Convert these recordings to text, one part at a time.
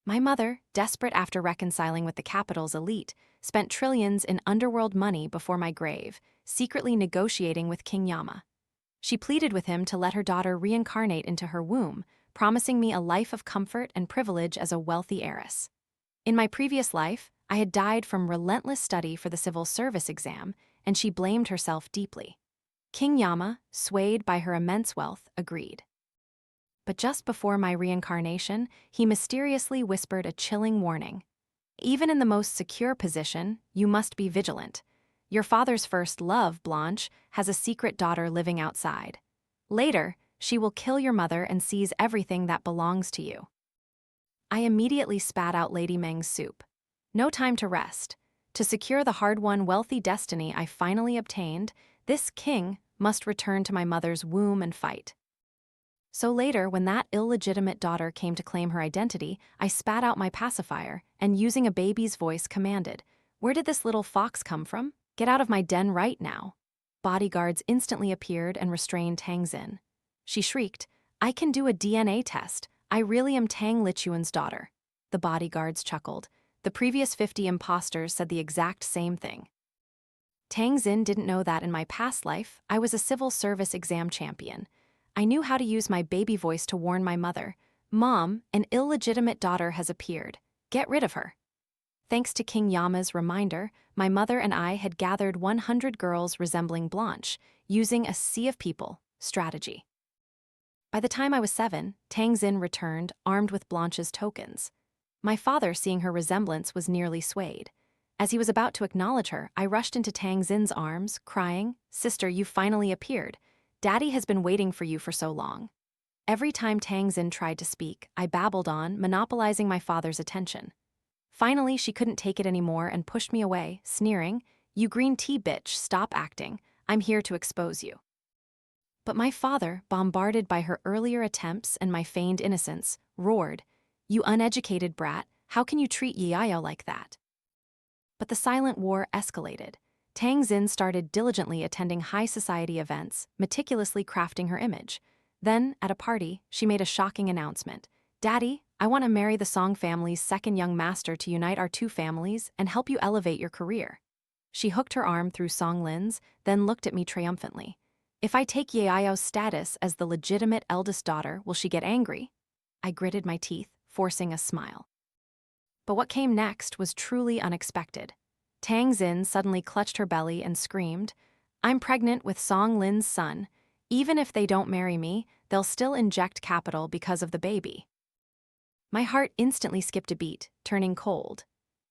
My mother, desperate after reconciling with the capital's elite, spent trillions in underworld money before my grave, secretly negotiating with King Yama. She pleaded with him to let her daughter reincarnate into her womb, promising me a life of comfort and privilege as a wealthy heiress. In my previous life, I had died from relentless study for the civil service exam, and she blamed herself deeply. King Yama, swayed by her immense wealth, agreed. But just before my reincarnation, he mysteriously whispered a chilling warning. Even in the most secure position, you must be vigilant. Your father's first love, Blanche, has a secret daughter living outside. Later, she will kill your mother and seize everything that belongs to you. I immediately spat out Lady Meng's soup. No time to rest. To secure the hard-won wealthy destiny I finally obtained, this king must return to my mother's womb and fight. So later, when that illegitimate daughter came to claim her identity, I spat out my pacifier and, using a baby's voice, commanded, "Where did this little fox come from? Get out of my den right now." Bodyguards instantly appeared and restrained Tang Xin. She shrieked, "I can do a DNA test. I really am Tang Lichuan's daughter." The bodyguards chuckled. The previous 50 imposters said the exact same thing. Tang Xin didn't know that in my past life, I was a civil service exam champion. I knew how to use my baby voice to warn my mother, "Mom, an illegitimate daughter has appeared. Get rid of her." Thanks to King Yama's reminder, my mother and I had gathered 100 girls resembling Blanche, using a sea of people strategy. By the time I was 7, Tang Xin returned, armed with Blanche's tokens. My father, seeing her resemblance, was nearly swayed. As he was about to acknowledge her, I rushed into Tang Xin's arms, crying, "Sister, you finally appeared. Daddy has been waiting for you for so long." Every time Tang Xin tried to speak, I babbled on, monopolizing my father's attention. Finally, she couldn't take it anymore and pushed me away, sneering, "You green tea bitch, stop acting. I'm here to expose you." But my father, bombarded by her earlier attempts and my feigned innocence, roared, "You uneducated brat, how can you treat Yayo like that?" But the silent war escalated. Tang Xin started diligently attending high society events, meticulously crafting her image. Then, at a party, she made a shocking announcement. "Daddy, I want to marry the Song family's second young master to unite our two families and help you elevate your career." She hooked her arm through Song Lin's, then looked at me triumphantly. "If I take Yayo's status as the legitimate eldest daughter, will she get angry?" I gritted my teeth, forcing a smile. But what came next was truly unexpected. Tang Xin suddenly clutched her belly and screamed, "I'm pregnant with Song Lin's son. Even if they don't marry me, they'll still inject capital because of the baby." My heart instantly skipped a beat, turning cold.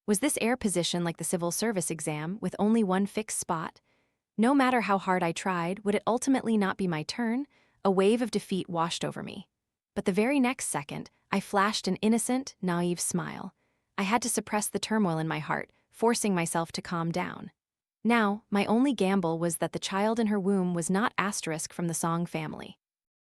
Was this heir position like the civil service exam, with only one fixed spot? No matter how hard I tried, would it ultimately not be my turn? A wave of defeat washed over me. But the very next second, I flashed an innocent, naive smile. I had to suppress the turmoil in my heart, forcing myself to calm down. Now, my only gamble was that the child in her womb was not asterisk from the Song family.